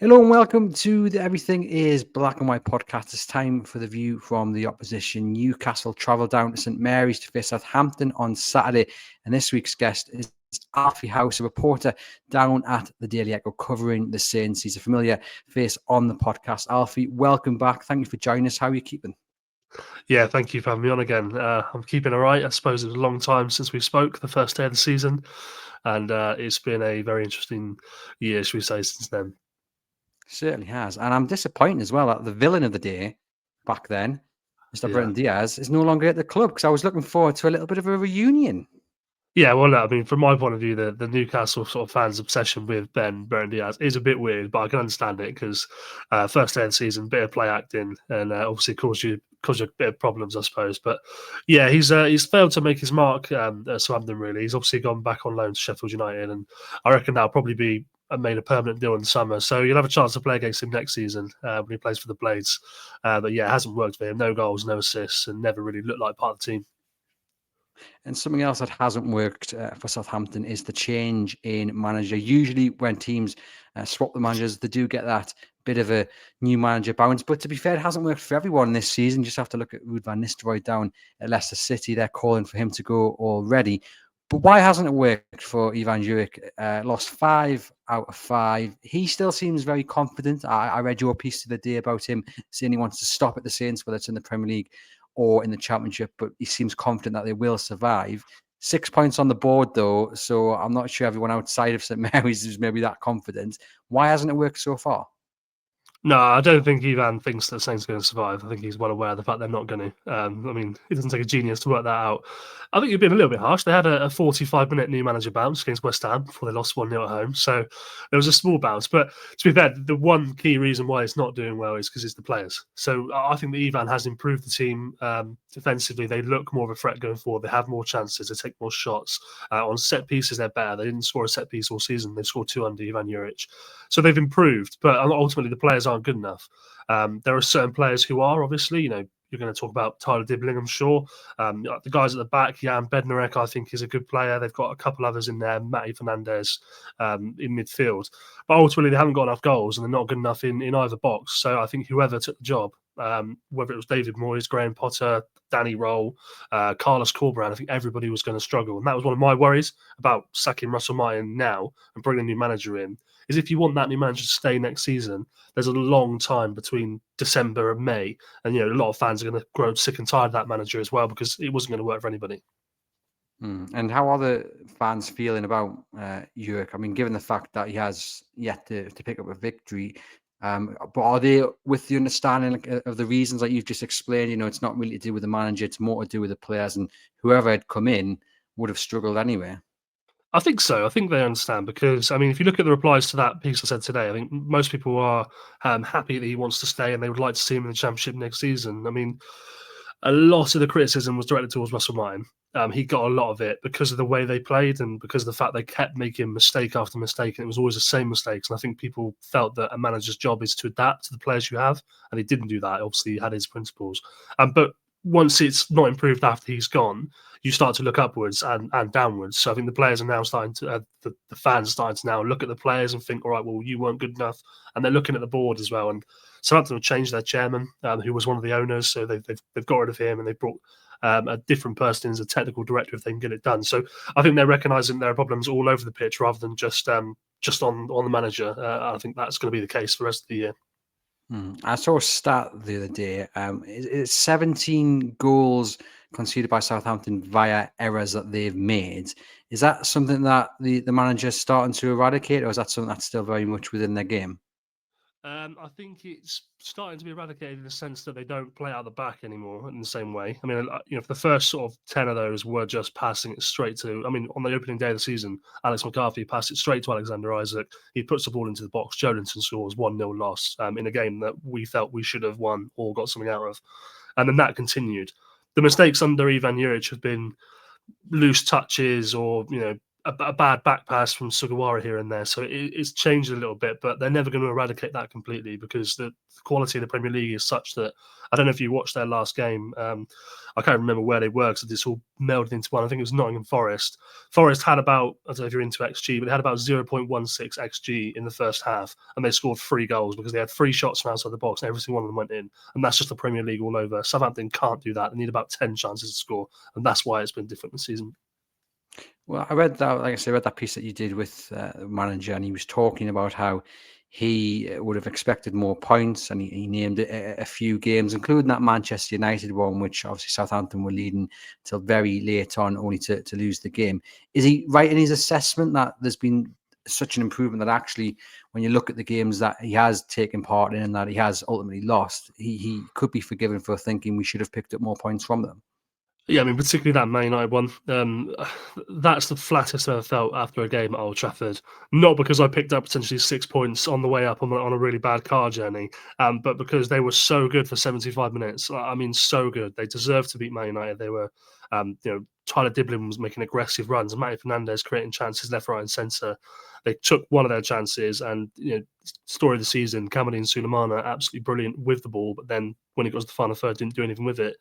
Hello and welcome to the Everything is Black and White podcast. It's time for the view from the opposition. Newcastle travel down to St Mary's to face Southampton on Saturday. And this week's guest is Alfie Howe, a reporter down at the Daily Echo covering the Saints. He's a familiar face on the podcast. Alfie, welcome back. Thank you for joining us. How are you keeping? Yeah, thank you for having me on again. I'm keeping all right. I suppose it was a long time since we spoke, the first day of the season. And it's been a very interesting year, should we say, since then. Certainly has. And I'm disappointed as well that the villain of the day back then, Mr. Brendan Diaz, is no longer at the club because I was looking forward to a little bit of a reunion. Yeah, well, I mean, from my point of view, the Newcastle sort of fans' obsession with Brendan Diaz is a bit weird, but I can understand it because first day of the season, bit of play acting, and obviously caused you a bit of problems, I suppose. But yeah, he's failed to make his mark at Southampton. Really, he's obviously gone back on loan to Sheffield United, and I reckon that'll probably be made a permanent deal in the summer. So you'll have a chance to play against him next season when he plays for the Blades. But yeah, it hasn't worked for him. No goals, no assists, and never really looked like part of the team. And something else that hasn't worked for Southampton is the change in manager. Usually when teams swap the managers, they do get that bit of a new manager bounce. But to be fair, it hasn't worked for everyone this season. You just have to look at Ruud van Nistelrooy down at Leicester City. They're calling for him to go already. But why hasn't it worked for Ivan Juric? Lost 5 out of 5. He still seems very confident. I read your piece the other day about him saying he wants to stop at the Saints, whether it's in the Premier League or in the Championship, but he seems confident that they will survive. 6 points on the board, though, so I'm not sure everyone outside of St Mary's is maybe that confident. Why hasn't it worked so far? No, I don't think Ivan thinks that Saints are going to survive. I think he's well aware of the fact they're not going to. I mean, it doesn't take a genius to work that out. I think you've been a little bit harsh. They had a 45-minute new manager bounce against West Ham before they lost 1-0 at home. So there was a small bounce. But to be fair, the one key reason why it's not doing well is because it's the players. So I think that Ivan has improved the team defensively. They look more of a threat going forward. They have more chances. They take more shots. On set pieces, they're better. They didn't score a set piece all season. They scored 2 under Ivan Juric. So they've improved. But ultimately, the players aren't good enough. There are certain players who are, obviously, you're going to talk about Tyler Dibling, I'm sure. The guys at the back, Jan Bednarek, I think, is a good player. They've got a couple others in there, Matty Fernandez in midfield. But ultimately, they haven't got enough goals and they're not good enough in either box. So I think whoever took the job, whether it was David Moyes, Graham Potter, Danny Roll, Carlos Corberán, I think everybody was going to struggle. And that was one of my worries about sacking Russell Martin now and bringing a new manager in, is if you want that new manager to stay next season, there's a long time between December and May. And, a lot of fans are going to grow sick and tired of that manager as well because it wasn't going to work for anybody. And how are the fans feeling about Juric? I mean, given the fact that he has yet to pick up a victory, but are they with the understanding of the reasons that you've just explained? It's not really to do with the manager, it's more to do with the players, and whoever had come in would have struggled anyway. I think so. I think they understand because, I mean, if you look at the replies to that piece I said today, I think most people are happy that he wants to stay and they would like to see him in the Championship next season. I mean, a lot of the criticism was directed towards Russell Martin. He got a lot of it because of the way they played and because of the fact they kept making mistake after mistake, and it was always the same mistakes. And I think people felt that a manager's job is to adapt to the players you have, and he didn't do that. Obviously, he had his principles. But once it's not improved after he's gone, you start to look upwards and downwards. So I think the players are now starting to, the fans are starting to now look at the players and think, all right, well, you weren't good enough. And they're looking at the board as well. And Southampton have changed their chairman, who was one of the owners. So they've got rid of him and they brought a different person as a technical director if they can get it done. So I think they're recognising there are problems all over the pitch rather than just on the manager. I think that's going to be the case for the rest of the year. I saw a stat the other day. It's 17 goals conceded by Southampton via errors that they've made. Is that something that the manager's starting to eradicate, or is that something that's still very much within their game? I think it's starting to be eradicated in the sense that they don't play out the back anymore in the same way. I mean, for the first sort of 10 of those were just passing it straight to, I mean, on the opening day of the season, Alex McCarthy passed it straight to Alexander Isak. He puts the ball into the box. Jolinton scores 1-0 loss in a game that we felt we should have won or got something out of. And then that continued. The mistakes under Ivan Juric have been loose touches or, a bad back pass from Sugawara here and there. So it's changed a little bit, but they're never going to eradicate that completely because the quality of the Premier League is such that I don't know if you watched their last game. I can't remember where they were because it's all melded into one. I think it was Nottingham Forest. Forest had about, I don't know if you're into XG, but they had about 0.16 XG in the first half, and they scored 3 goals because they had 3 shots from outside the box and every single one of them went in. And that's just the Premier League all over. Southampton can't do that. They need about 10 chances to score, and that's why it's been different this season. Well, I read that, like I said, I read that piece that you did with the manager, and he was talking about how he would have expected more points, and he named a few games, including that Manchester United one, which obviously Southampton were leading till very late on, only to lose the game. Is he right in his assessment that there's been such an improvement that actually, when you look at the games that he has taken part in and that he has ultimately lost, he could be forgiven for thinking we should have picked up more points from them? Yeah, I mean, particularly that Man United one. That's the flattest I've ever felt after a game at Old Trafford. Not because I picked up potentially 6 points on the way up on a really bad car journey, but because they were so good for 75 minutes. I mean, so good. They deserved to beat Man United. They were, Tyler Dibling was making aggressive runs, and Matty Fernandez creating chances left, right, and centre. They took one of their chances, and story of the season, Kamaldeen Sulemana absolutely brilliant with the ball, but then when it got to the final third, didn't do anything with it.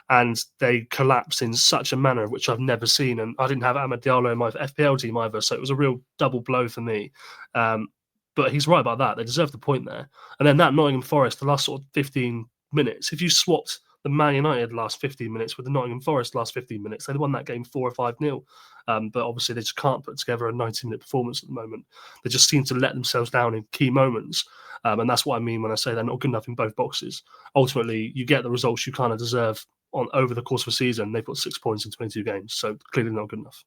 And they collapsed in such a manner which I've never seen. And I didn't have Amad Diallo in my FPL team either, so it was a real double blow for me. But he's right about that. They deserve the point there. And then that Nottingham Forest, the last sort of 15 minutes, if you swapped the Man United last 15 minutes with the Nottingham Forest last 15 minutes, they'd won that game 4 or 5-0. But obviously they just can't put together a 90-minute performance at the moment. They just seem to let themselves down in key moments. And that's what I mean when I say they're not good enough in both boxes. Ultimately, you get the results you kind of deserve over the course of a season. They've got 6 points in 22 games, so clearly not good enough.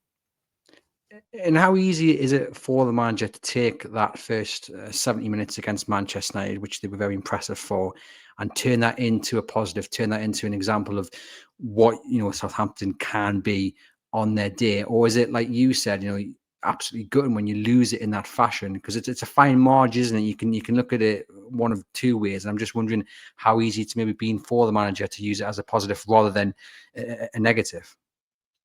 And how easy is it for the manager to take that first 70 minutes against Manchester United, which they were very impressive for, and turn that into a positive, turn that into an example of what Southampton can be on their day? Or is it, like you said, absolutely gutting when you lose it in that fashion? Because it's a fine margin, isn't it? You can look at it one of two ways. And I'm just wondering how easy it's maybe been for the manager to use it as a positive rather than a negative.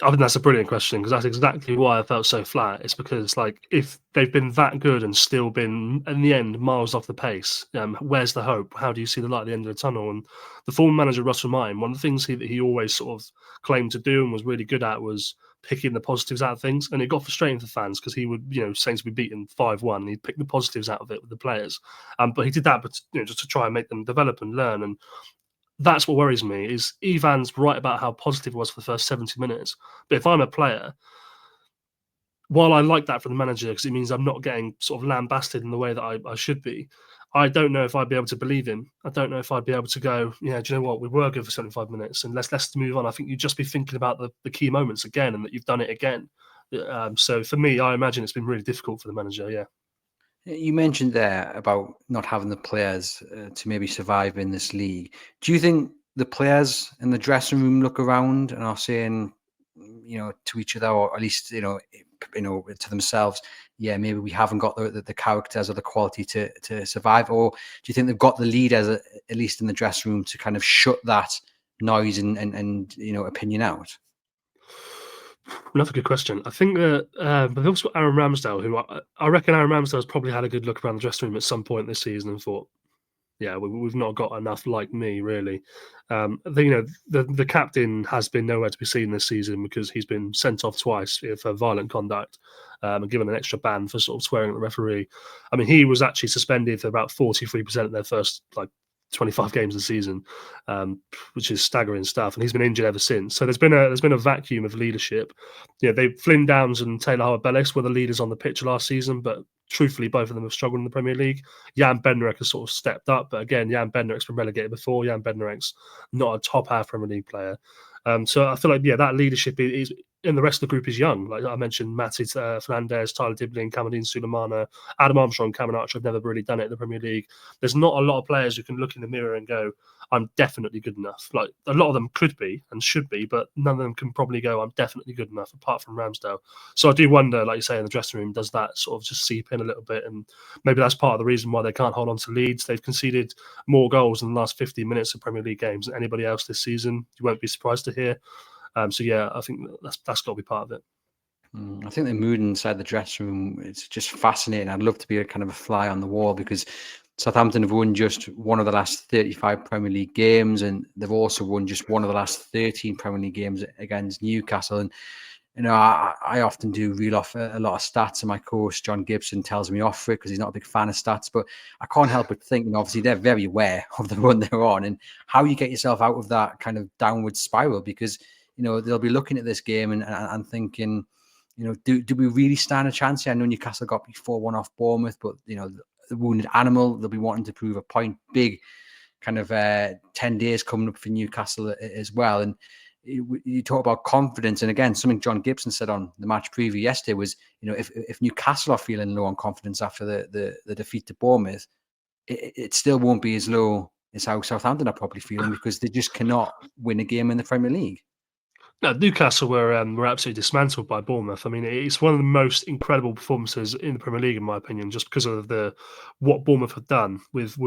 I think that's a brilliant question because that's exactly why I felt so flat. It's because, if they've been that good and still been, in the end, miles off the pace, where's the hope? How do you see the light at the end of the tunnel? And the former manager, Russell Martin, one of the things he always sort of claimed to do and was really good at was picking the positives out of things. And it got frustrating for fans because he would, Saints would be beaten 5-1 and he'd pick the positives out of it with the players. But he did that, just to try and make them develop and learn. And that's what worries me. Is Ivan's right about how positive it was for the first 70 minutes. But if I'm a player, while I like that for the manager because it means I'm not getting sort of lambasted in the way that I should be, I don't know if I'd be able to believe him. I don't know if I'd be able to go, do you know what? We were good for 75 minutes and let's move on. I think you'd just be thinking about the key moments again and that you've done it again. So for me, I imagine it's been really difficult for the manager, yeah. You mentioned there about not having the players to maybe survive in this league. Do you think the players in the dressing room look around and are saying, to each other, or at least, to themselves, yeah, maybe we haven't got the characters or the quality to survive? Or do you think they've got the leaders, at least in the dressing room, to kind of shut that noise and opinion out? Another good question. I think that they've also got Aaron Ramsdale, who I reckon Aaron Ramsdale's probably had a good look around the dressing room at some point this season and thought, yeah, we've not got enough like me, really. The captain has been nowhere to be seen this season because he's been sent off twice for violent conduct and given an extra ban for sort of swearing at the referee. I mean, he was actually suspended for about 43% of their first 25 games of the season, which is staggering stuff. And he's been injured ever since. So there's been a vacuum of leadership. Flynn Downs and Taylor Howard-Bellis were the leaders on the pitch last season, but truthfully, both of them have struggled in the Premier League. Jan Bednarek has sort of stepped up, but again, Jan Bednarek's been relegated before. Jan Bednarek's not a top half Premier League player. So I feel like, that leadership is in the rest of the group is young. Like I mentioned, Matty Fernandez, Tyler Dibling, Kamaldeen Sulemana, Adam Armstrong, Cameron Archer have never really done it in the Premier League. There's not a lot of players who can look in the mirror and go, I'm definitely good enough. Like a lot of them could be and should be, but none of them can probably go, I'm definitely good enough, apart from Ramsdale. So I do wonder, like you say, in the dressing room, does that sort of just seep in a little bit? And maybe that's part of the reason why they can't hold on to leads. They've conceded more goals in the last 15 minutes of Premier League games than anybody else this season. You won't be surprised to hear. I think that's got to be part of it. I think the mood inside the dressing room, it's just fascinating. I'd love to be a kind of a fly on the wall, because Southampton have won just one of the last 35 Premier League games, and they've also won just one of the last 13 Premier League games against Newcastle. And I often do reel off a lot of stats, and my coach John Gibson tells me off for it because he's not a big fan of stats. But I can't help but think, obviously they're very aware of the run they're on and how you get yourself out of that kind of downward spiral, because they'll be looking at this game and thinking, do we really stand a chance here? I know Newcastle got 4-1 off Bournemouth, but the wounded animal, they'll be wanting to prove a point. Big kind of 10 days coming up for Newcastle as well. And you talk about confidence, and again, something John Gibson said on the match preview yesterday was, if Newcastle are feeling low on confidence after the defeat to Bournemouth, it still won't be as low as how Southampton are probably feeling, because they just cannot win a game in the Premier League. No, Newcastle were absolutely dismantled by Bournemouth. I mean, it's one of the most incredible performances in the Premier League, in my opinion, just because of what Bournemouth have done with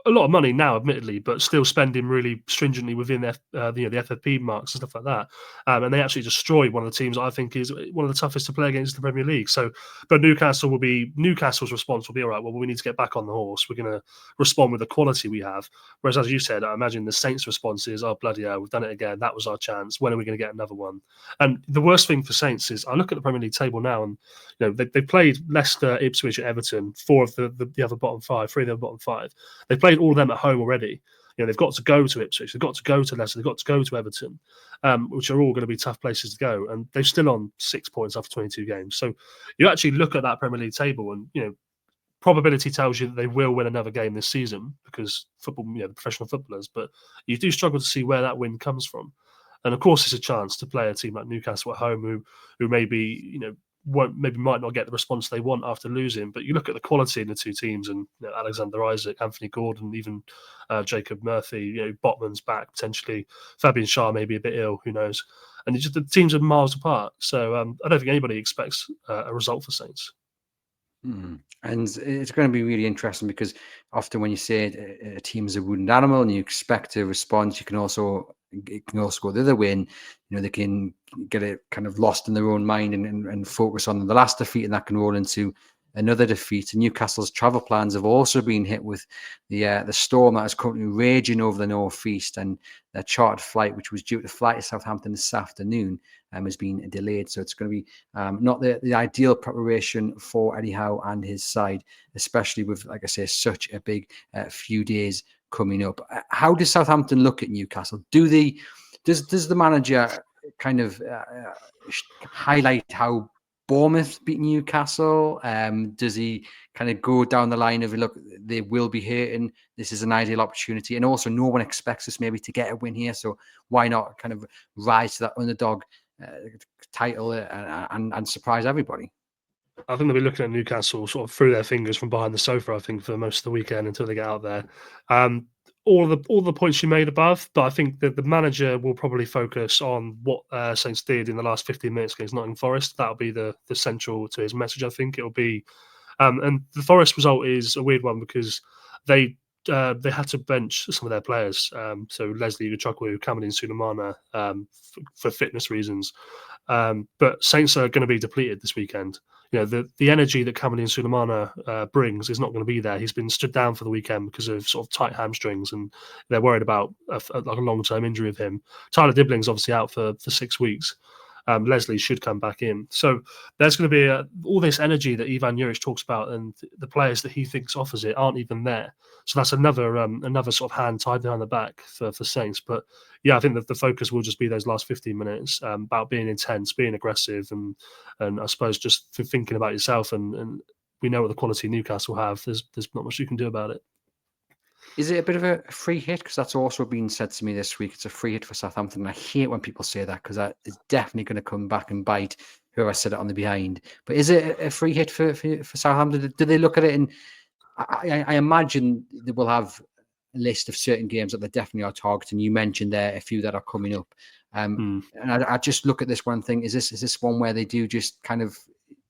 a lot of money now, admittedly, but still spending really stringently within the FFP marks and stuff like that. And they actually destroyed one of the teams I think is one of the toughest to play against in the Premier League. So, but Newcastle's response will be, all right, well, we need to get back on the horse. We're going to respond with the quality we have. Whereas, as you said, I imagine the Saints' response is, oh, bloody hell, we've done it again. That was our chance. When are we going to get another one? And the worst thing for Saints is, I look at the Premier League table now, and they played Leicester, Ipswich, and Everton, four of the other bottom five, three of the bottom five. They played all of them at home already. They've got to go to Ipswich, they've got to go to Leicester, they've got to go to Everton, which are all going to be tough places to go. And they're still on 6 points after 22 games. So you actually look at that Premier League table, and probability tells you that they will win another game this season, because football, professional footballers. But you do struggle to see where that win comes from. And of course, it's a chance to play a team like Newcastle at home, who maybe might not get the response they want after losing. But you look at the quality in the two teams, and Alexander Isak, Anthony Gordon, even Jacob Murphy, Botman's back potentially, Fabian Schär may be a bit ill, who knows. And the teams are miles apart. So I don't think anybody expects a result for Saints. And it's going to be really interesting, because often when you say a team is a wounded animal and you expect a response, it can also go the other way, and they can get it kind of lost in their own mind and focus on the last defeat, and that can roll into another defeat. And Newcastle's travel plans have also been hit with the storm that is currently raging over the northeast, and their chartered flight, which was due to fly to Southampton this afternoon, has been delayed. So it's going to be not the ideal preparation for Eddie Howe and his side, especially with, like I say, such a big few days coming up. How does Southampton look at Newcastle? Does the manager kind of highlight how Bournemouth beat Newcastle? Does he kind of go down the line of, look, they will be hurting, this is an ideal opportunity, and also no one expects us maybe to get a win here, so why not kind of rise to that underdog title and surprise everybody? I think they'll be looking at Newcastle sort of through their fingers from behind the sofa, I think, for most of the weekend until they get out there. All the points you made above, but I think that the manager will probably focus on what Saints did in the last 15 minutes against Nottingham Forest. That'll be the central to his message, I think. It'll be, and the Forest result is a weird one, because they had to bench some of their players. So Leslie Ugochukwu, Kamaldeen Sulemana, for fitness reasons. But Saints are going to be depleted this weekend. The energy that Kamaldeen Sulemana brings is not going to be there. He's been stood down for the weekend because of sort of tight hamstrings, and they're worried about a long-term injury of him. Tyler Dibling's obviously out for 6 weeks. Leslie should come back in. So there's going to be all this energy that Ivan Juric talks about, and the players that he thinks offers it aren't even there. So that's another sort of hand tied behind the back for Saints. But yeah, I think that the focus will just be those last 15 minutes about being intense, being aggressive, and I suppose just thinking about yourself. And we know what the quality Newcastle have. There's not much you can do about it. Is it a bit of a free hit? Because that's also been said to me this week. It's a free hit for Southampton. And I hate when people say that, because that is definitely going to come back and bite whoever said it on the behind. But is it a free hit for Southampton? Do they look at it? And I imagine they will have a list of certain games that they definitely are targeting. You mentioned there a few that are coming up. And I just look at this one thing. Is this one where they do just kind of,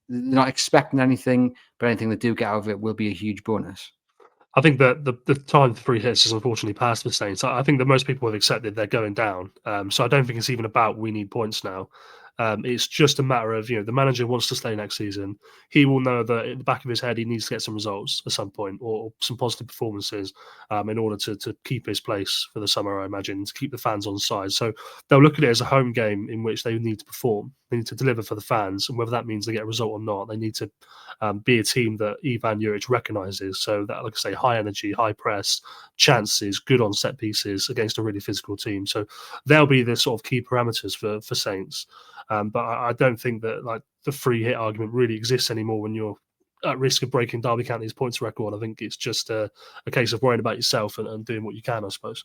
they're not expecting anything, but anything they do get out of it will be a huge bonus? I think that the time for free hits has unfortunately passed for Saints. I think that most people have accepted they're going down. So I don't think it's even about we need points now. It's just a matter of, the manager wants to stay next season. He will know that in the back of his head, he needs to get some results at some point or some positive performances in order to keep his place for the summer, I imagine, to keep the fans on side. So they'll look at it as a home game in which they need to perform. They need to deliver for the fans. And whether that means they get a result or not, they need to be a team that Ivan Juric recognises. So that, like I say, high energy, high press, chances, good on set pieces against a really physical team. So they'll be the sort of key parameters for Saints. But I don't think that like the free hit argument really exists anymore when you're at risk of breaking Derby County's points record. I think it's just a case of worrying about yourself and doing what you can, I suppose.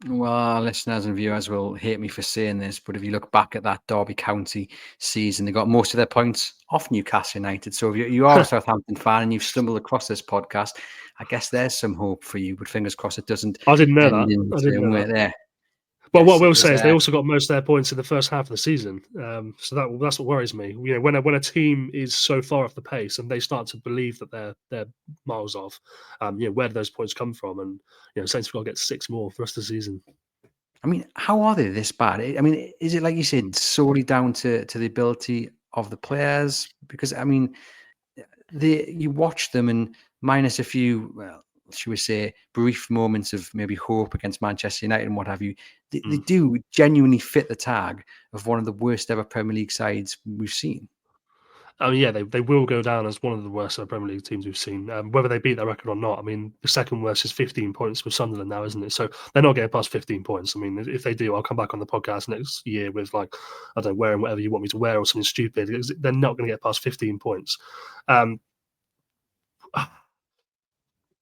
Well, listeners and viewers will hate me for saying this, but if you look back at that Derby County season, they got most of their points off Newcastle United. So if you are a Southampton fan and you've stumbled across this podcast, I guess there's some hope for you, but fingers crossed it doesn't I didn't know end that. in the same way there. Well, what we'll say is they also got most of their points in the first half of the season. So that's what worries me. When a team is so far off the pace and they start to believe that they're miles off, where do those points come from? And Saints have got to get 6 more for the rest of the season. I mean, how are they this bad? I mean, is it like you said, solely down to the ability of the players? Because I mean, you watch them and minus a few, well, should we say, brief moments of maybe hope against Manchester United and what have you, they do genuinely fit the tag of one of the worst ever Premier League sides we've seen. I mean, yeah, they will go down as one of the worst Premier League teams we've seen. Whether they beat their record or not, I mean, the second worst is 15 points with Sunderland now, isn't it? So they're not getting past 15 points. I mean, if they do, I'll come back on the podcast next year with like, I don't know, wearing whatever you want me to wear or something stupid. They're not going to get past 15 points. I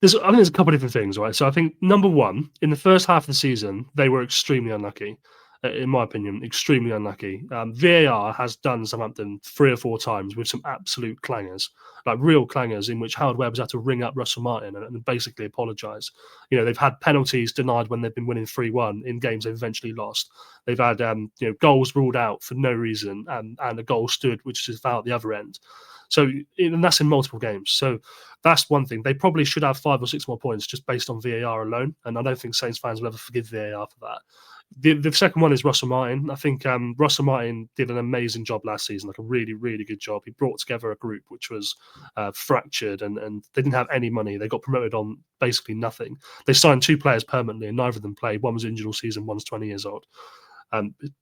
think there's a couple of different things, right? So I think number one, in the first half of the season, they were extremely unlucky. In my opinion, extremely unlucky. VAR has done Southampton 3 or 4 times with some absolute clangers, like real clangers, in which Howard Webb has had to ring up Russell Martin and basically apologise. They've had penalties denied when they've been winning 3-1 in games they've eventually lost. They've had goals ruled out for no reason and a goal stood, which is foul at the other end. So, and that's in multiple games. So that's one thing. They probably should have 5 or 6 more points just based on VAR alone. And I don't think Saints fans will ever forgive VAR for that. The second one is Russell Martin. I think Russell Martin did an amazing job last season, like a really, really good job. He brought together a group which was fractured and they didn't have any money. They got promoted on basically nothing. They signed 2 players permanently and neither of them played. One was injured all season, one's 20 years old.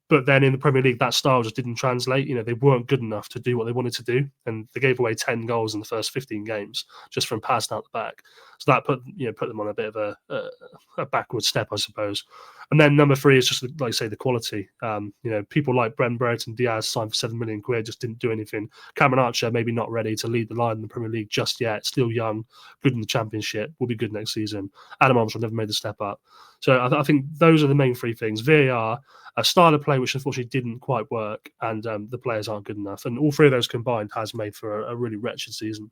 But then in the Premier League, that style just didn't translate. They weren't good enough to do what they wanted to do, and they gave away 10 goals in the first 15 games just from passing out the back. So that put them on a bit of a backward step, I suppose. And then number 3 is just, like I say, the quality. People like Brereton Diaz signed for £7 million, just didn't do anything. Cameron Archer maybe not ready to lead the line in the Premier League just yet. Still young, good in the Championship, will be good next season. Adam Armstrong never made the step up. So I think those are the main 3 things: VAR, a style of play which unfortunately didn't quite work, and the players aren't good enough. And all 3 of those combined has made for a really wretched season.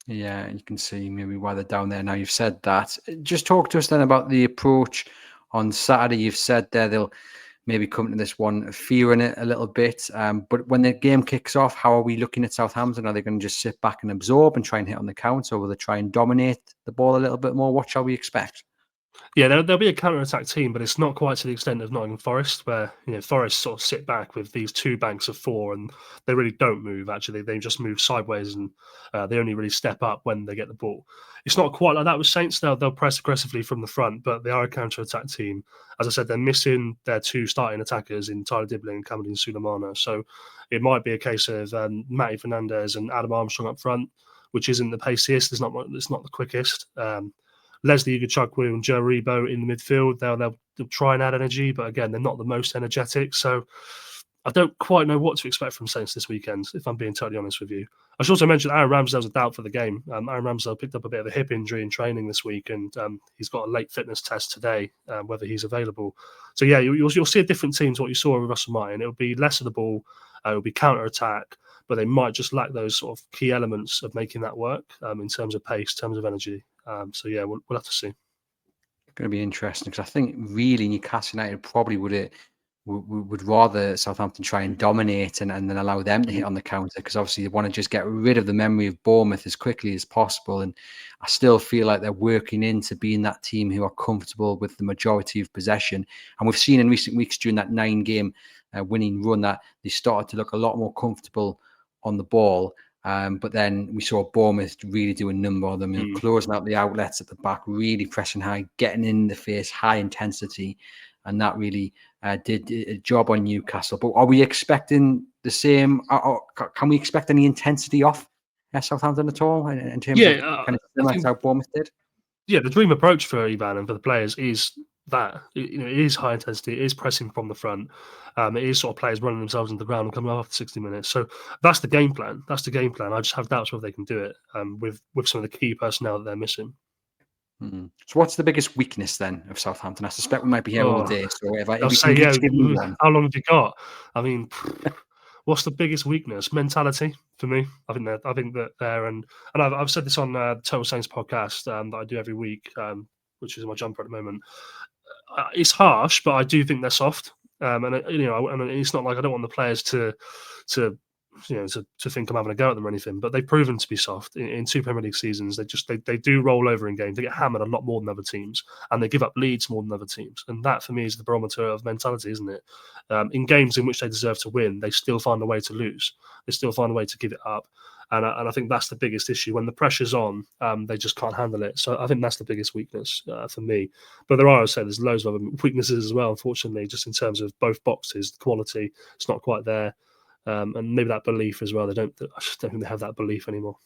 Yeah, you can see maybe why they're down there now. You've said that. Just talk to us then about the approach on Saturday. You've said there they'll maybe come to this one fearing it a little bit. But when the game kicks off, how are we looking at Southampton? Are they going to just sit back and absorb and try and hit on the counter, or will they try and dominate the ball a little bit more? What shall we expect? Yeah, there'll be a counter-attack team, but it's not quite to the extent of Nottingham Forest, where Forest sort of sit back with these 2 banks of 4, and they really don't move. Actually, they just move sideways, and they only really step up when they get the ball. It's not quite like that with Saints. They'll press aggressively from the front, but they are a counter-attack team. As I said, they're missing their 2 starting attackers in Tyler Dibling and Kamaldeen Sulemana, so it might be a case of Matty Fernandez and Adam Armstrong up front, which isn't the paciest. It's not the quickest. Leslie Ugachukwu and Joe Rebo in the midfield. They'll try and add energy, but again, they're not the most energetic. So I don't quite know what to expect from Saints this weekend, if I'm being totally honest with you. I should also mention Aaron Ramsdale's a doubt for the game. Aaron Ramsdale picked up a bit of a hip injury in training this week, and he's got a late fitness test today, whether he's available. So yeah, you'll see a different team to what you saw with Russell Martin. It'll be less of the ball, it'll be counter-attack, but they might just lack those sort of key elements of making that work in terms of pace, in terms of energy. So yeah, we'll have to see. Going to be interesting because I think really Newcastle United probably would have would rather Southampton try and dominate and then allow them to hit on the counter, because obviously they want to just get rid of the memory of Bournemouth as quickly as possible. And I still feel like they're working into being that team who are comfortable with the majority of possession. And we've seen in recent weeks during that 9-game winning run that they started to look a lot more comfortable on the ball. But then we saw Bournemouth really do a number of them, closing out the outlets at the back, really pressing high, getting in the face, high intensity. And that really did a job on Newcastle. But are we expecting the same? Can we expect any intensity off Southampton at all in terms of kind of similar to how Bournemouth did? Yeah, the dream approach for Ivan and for the players is that it is high intensity, it is pressing from the front, it is sort of players running themselves into the ground and coming off after 60 minutes. So that's the game plan. That's the game plan. I just have doubts whether they can do it with some of the key personnel that they're missing. So what's the biggest weakness then of Southampton? I suspect we might be here all day. So if I'll we say, can give me one. how long have you got? I mean, what's the biggest weakness? Mentality for me. I think that they're and I've said this on Total Saints podcast that I do every week, which is my jumper at the moment. It's harsh, but I do think they're soft. And it's not like I don't want the players to think I'm having a go at them or anything, but they've proven to be soft in 2 Premier League seasons. They do roll over in games. They get hammered a lot more than other teams, and they give up leads more than other teams. And that, for me, is the barometer of mentality, isn't it? In games in which they deserve to win, they still find a way to lose. They still find a way to give it up. And I think that's the biggest issue. When the pressure's on, they just can't handle it. So I think that's the biggest weakness for me. But there's loads of other weaknesses as well, unfortunately, just in terms of both boxes. The quality, it's not quite there. And maybe that belief as well. I just don't think they have that belief anymore.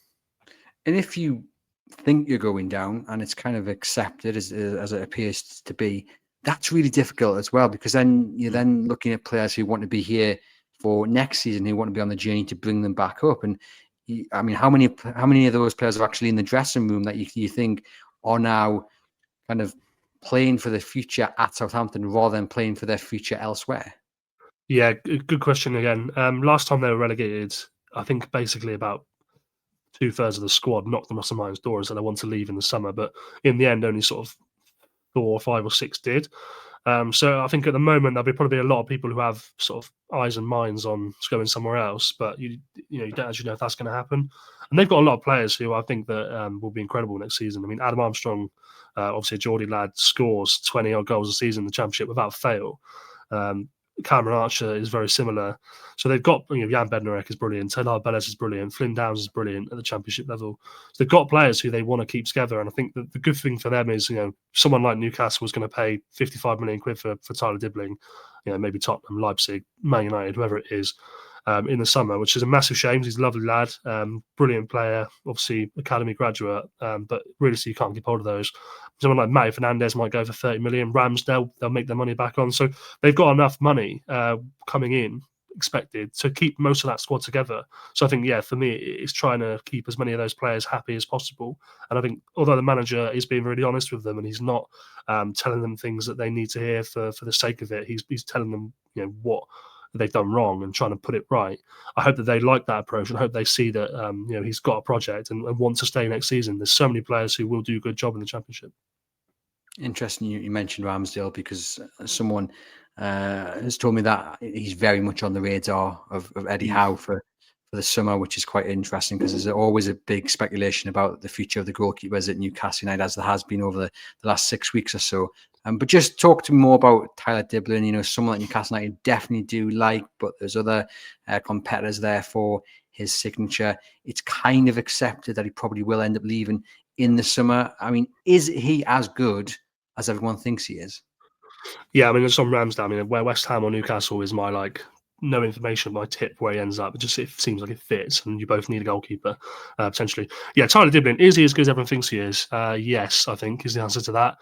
And if you think you're going down and it's kind of accepted as it appears to be, that's really difficult as well, because then you're then looking at players who want to be here for next season, who want to be on the journey to bring them back up. And I mean, how many of those players are actually in the dressing room that you think are now kind of playing for the future at Southampton rather than playing for their future elsewhere? Yeah, good question again. Last time they were relegated, I think basically about 2/3 of the squad knocked them off some Lions' door and said they want to leave in the summer. But in the end, only sort of 4 or 5 or 6 did. So I think at the moment there'll be probably a lot of people who have sort of eyes and minds on going somewhere else, but you don't actually know if that's going to happen. And they've got a lot of players who I think that will be incredible next season. I mean, Adam Armstrong, obviously a Geordie lad, scores 20 odd goals a season in the Championship without fail. Cameron Archer is very similar. So they've got Jan Bednarek is brilliant, Taylor Bellis is brilliant, Flynn Downs is brilliant at the Championship level. So they've got players who they want to keep together, and I think that the good thing for them is someone like Newcastle was going to pay 55 million quid for Tyler Dibling, maybe Tottenham, Leipzig, Man United, whoever it is, in the summer, which is a massive shame. He's a lovely lad, brilliant player, obviously academy graduate, but really, so you can't keep hold of those. Someone like Matty Fernandez might go for 30 million. Ramsdale, they'll make their money back on. So they've got enough money coming in, expected, to keep most of that squad together. So I think, for me, it's trying to keep as many of those players happy as possible. And I think, although the manager is being really honest with them and he's not telling them things that they need to hear for the sake of it, he's telling them, what they've done wrong and trying to put it right. I hope that they like that approach, and I hope they see that he's got a project and want to stay next season. There's so many players who will do a good job in the Championship. Interesting you mentioned Ramsdale, because someone has told me that he's very much on the radar of Eddie Howe for the summer, which is quite interesting, because there's always a big speculation about the future of the goalkeepers at Newcastle United, as there has been over the last 6 weeks or so. But just talk to me more about Tyler Dibling, someone that Newcastle United definitely do like, but there's other competitors there for his signature. It's kind of accepted that he probably will end up leaving in the summer. I mean, is he as good as everyone thinks he is? Yeah, I mean, it's on Ramsdale. I mean, where West Ham or Newcastle is my no information, my tip where he ends up. It seems like it fits, and you both need a goalkeeper potentially. Yeah, Tyler Dibling, is he as good as everyone thinks he is? Yes, I think is the answer to that.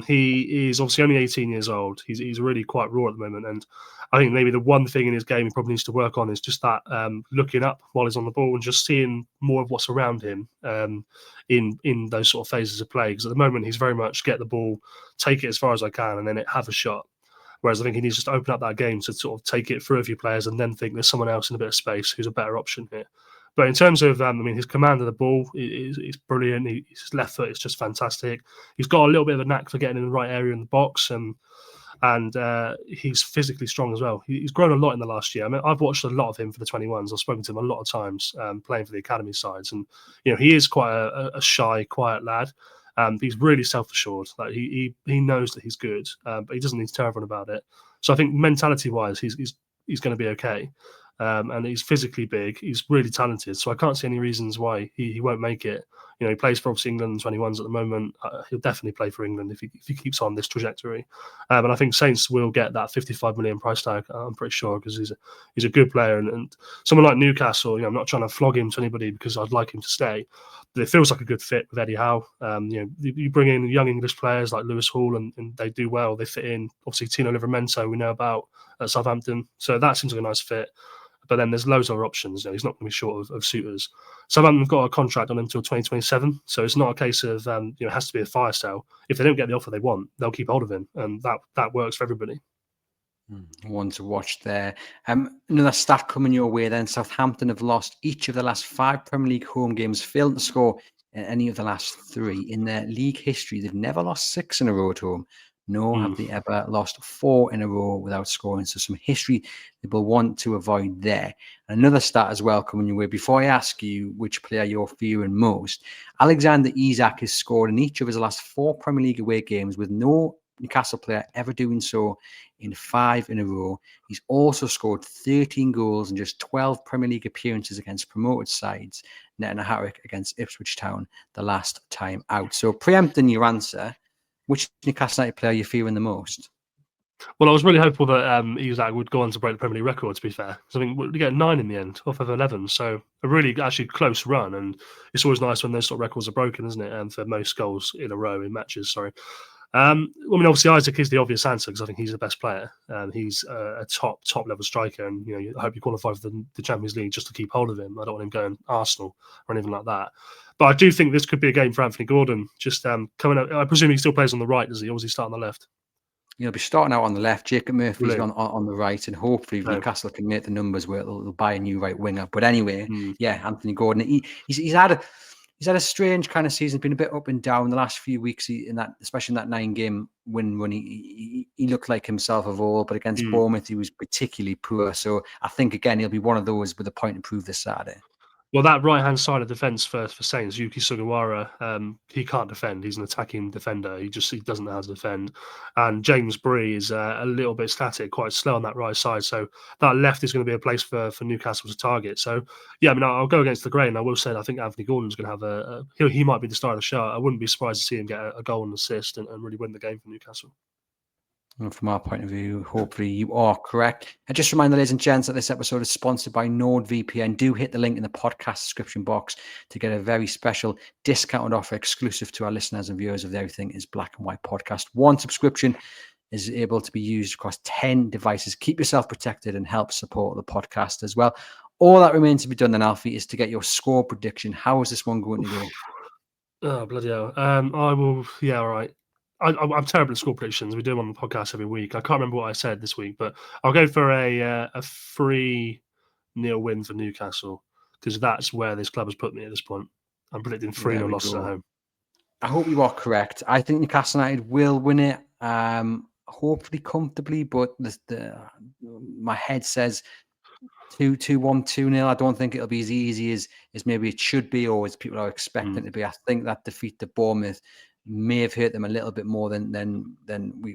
He is obviously only 18 years old. He's really quite raw at the moment, and I think maybe the one thing in his game he probably needs to work on is just that looking up while he's on the ball and just seeing more of what's around him in those sort of phases of play. Because at the moment he's very much get the ball, take it as far as I can, and then have a shot. Whereas I think he needs to open up that game to sort of take it through a few players and then think there's someone else in a bit of space who's a better option here. But in terms of, his command of the ball is brilliant. His left foot is just fantastic. He's got a little bit of a knack for getting in the right area in the box. and he's physically strong as well. He's grown a lot in the last year. I mean, I've watched a lot of him for the 21s. I've spoken to him a lot of times playing for the academy sides, and he is quite a shy, quiet lad. He's really self-assured. Like he knows that he's good, but he doesn't need to tell everyone about it. So I think mentality-wise, he's going to be okay. And he's physically big. He's really talented. So I can't see any reasons why he won't make it. He plays for obviously England 21s at the moment. He'll definitely play for England if he keeps on this trajectory. And I think Saints will get that 55 million price tag. I'm pretty sure, because he's a good player. And someone like Newcastle, I'm not trying to flog him to anybody because I'd like him to stay, but it feels like a good fit with Eddie Howe. You bring in young English players like Lewis Hall, and they do well. They fit in. Obviously, Tino Livramento we know about at Southampton, so that seems like a nice fit. But then there's loads of other options. He's not going to be short of suitors. Southampton have got a contract on him until 2027, so it's not a case of it has to be a fire sale. If they don't get the offer they want, they'll keep hold of him, and that works for everybody. One to watch there. Another stat coming your way then. Southampton have lost each of the last 5 Premier League home games, failed to score in any of the last 3. In their league history, they've never lost 6 in a row at home, nor have they ever lost 4 in a row without scoring. So some history they will want to avoid there. Another stat as well coming your way. Before I ask you which player you're fearing most, Alexander Isak has scored in each of his last 4 Premier League away games, with no Newcastle player ever doing so in 5 in a row. He's also scored 13 goals in just 12 Premier League appearances against promoted sides, netting a hat-trick against Ipswich Town the last time out. So preempting your answer, which Newcastle United player are you fearing the most? Well, I was really hopeful that Isak would go on to break the Premier League record, to be fair. So I think we get 9 in the end, off of 11. So a really actually close run. And it's always nice when those sort of records are broken, isn't it? And for most goals in a row in matches, sorry. Obviously Isak is the obvious answer because I think he's the best player. He's a top level striker, and I hope you qualify for the Champions League just to keep hold of him. I don't want him going Arsenal or anything like that. But I do think this could be a game for Anthony Gordon. Just coming up, I presume he still plays on the right, does he? Or does he start on the left? He'll be starting out on the left. Jacob Murphy's on the right, and hopefully Newcastle can make the numbers where they'll buy a new right winger. But anyway, Anthony Gordon. He's had a strange kind of season, been a bit up and down the last few weeks. Especially in that 9-game win, when he looked like himself of old, but against Bournemouth he was particularly poor. So I think again he'll be one of those with a point to prove this Saturday. Well, that right-hand side of defence for Saints, Yuki Sugawara, he can't defend. He's an attacking defender. He doesn't know how to defend. And James Bree is a little bit static, quite slow on that right side. So that left is going to be a place for Newcastle to target. So, yeah, I mean, I'll go against the grain. I will say I think Anthony Gordon's going to have he might be the star of the show. I wouldn't be surprised to see him get a goal and assist and really win the game for Newcastle. And from our point of view, hopefully you are correct. And just remind the ladies and gents that this episode is sponsored by NordVPN. Do hit the link in the podcast description box to get a very special discounted offer exclusive to our listeners and viewers of the Everything is Black and White podcast. 1 subscription is able to be used across 10 devices. Keep yourself protected and help support the podcast as well. All that remains to be done then, Alfie, is to get your score prediction. How is this one going to go? Oh, bloody hell. I will, yeah, all right. I'm terrible at score predictions. We do them on the podcast every week. I can't remember what I said this week, but I'll go for a 3-0 win for Newcastle, because that's where this club has put me at this point. I'm predicting 3-0 losses at home. I hope you are correct. I think Newcastle United will win it, hopefully comfortably, but my head says 2-1, 2-0. I don't think it'll be as easy as maybe it should be, or as people are expecting it to be. I think that defeat to Bournemouth may have hurt them a little bit more than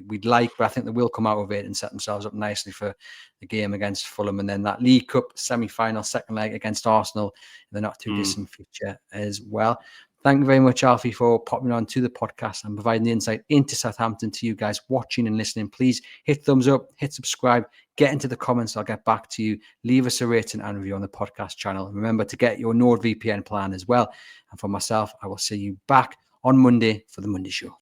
we'd like, but I think they will come out of it and set themselves up nicely for the game against Fulham, and then that League Cup semi-final second leg against Arsenal in the not too distant future as well. Thank you very much, Alfie, for popping on to the podcast and providing the insight into Southampton to you guys watching and listening. Please hit thumbs up, hit subscribe, get into the comments. I'll get back to you. Leave us a rating and review on the podcast channel. Remember to get your NordVPN plan as well. And for myself, I will see you back on Monday for the Monday show.